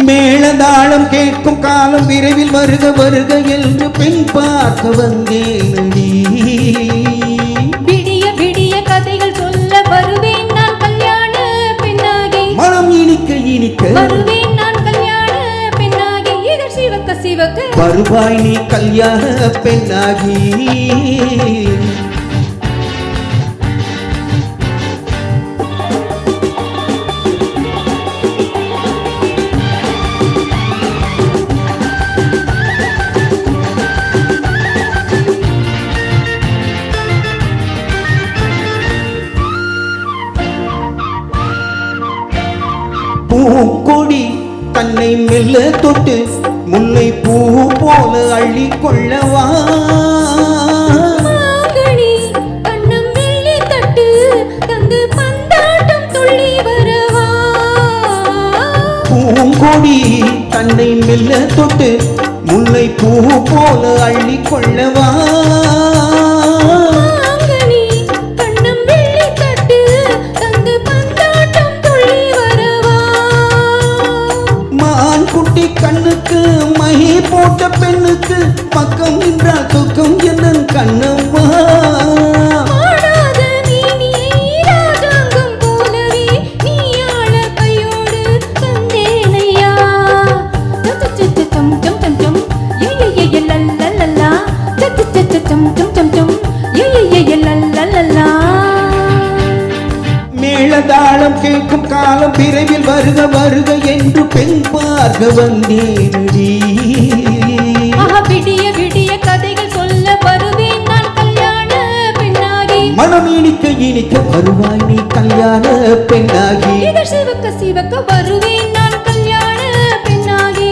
மேளதாளம் கேட்கும் காலம் விரைவில் வருக வருக என்று பெண் பார்க்க வந்தேனடி. விடிய விடிய கதைகள் சொல்ல வருவேன் நான் கல்யாண பெண்ணாகி. மனம் இனிக்க இனிக்க வருவேன் நான் கல்யாண பெண்ணாகி. இதழ் சிவக்க சிவக்க வருவாய் நீ கல்யாண பெண்ணாகி. பூக்கொடி தன்னை மெல்ல தொட்டு முல்லை பூ போல அள்ளி கொள்ளவா. கண்ணம் வெள்ளி தட்டு தந்து பந்தாட்டம் துள்ளி வரவா. பூங்கொடி தன்னை மெல்ல தொட்டு முல்லை பூ போல அள்ளி கொள்ளவா. கண்ணுக்கு மகி போட்ட பெண்ணுக்கு பக்கம் நின்றால் தூக்கம் என்ன கண்ணம்மா. மேளதாளம் கேட்கும் காலம் விரைவில் வருக வருக என்று பெண் பார்க்க வந்தேனடி. விடிய விடிய கதைகள் சொல்ல வருவேன் நான் கல்யாண பெண்ணாகி. மனம் இனிக்க இனிக்க வருவாய் நீ கல்யாண பெண்ணாகி. இதழ் சிவக்க சிவக்க வருவேன் நான் கல்யாண பெண்ணாகி.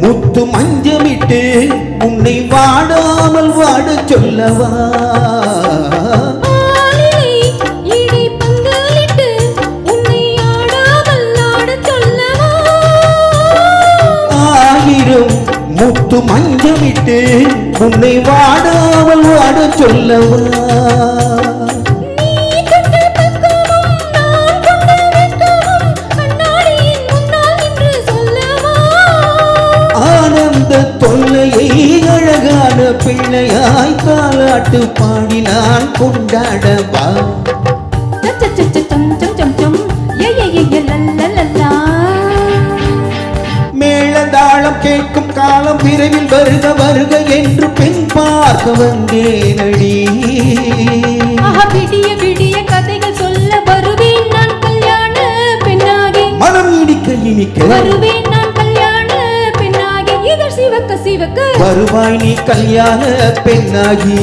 முத்து மஞ்சமிட்டு உன்னை வாடாமல் வாட சொல்லவா. ஆயிரம் முத்து மஞ்சமிட்டு உன்னை வாடாமல் வாட சொல்லவா. தொல்லையை அழகான பிள்ளையாய் தாலாட்டு பாடி நான் கொண்டாடவா. மேளதாளம் கேட்கும் காலம் விரைவில் வருக வருக என்று பெண் பார்க்க வந்தேனடி. விடிய விடிய கதைகள் சொல்ல வருவேன் நான் கல்யாண பெண்ணாகி. மனம் இனிக்க இனிக்க வருவேன் நான் கல்யாண பெண்ணாகி. இதழ் சிவக்க சிவக்க வருவாய் நீ கல்யாண பெண்ணாகி.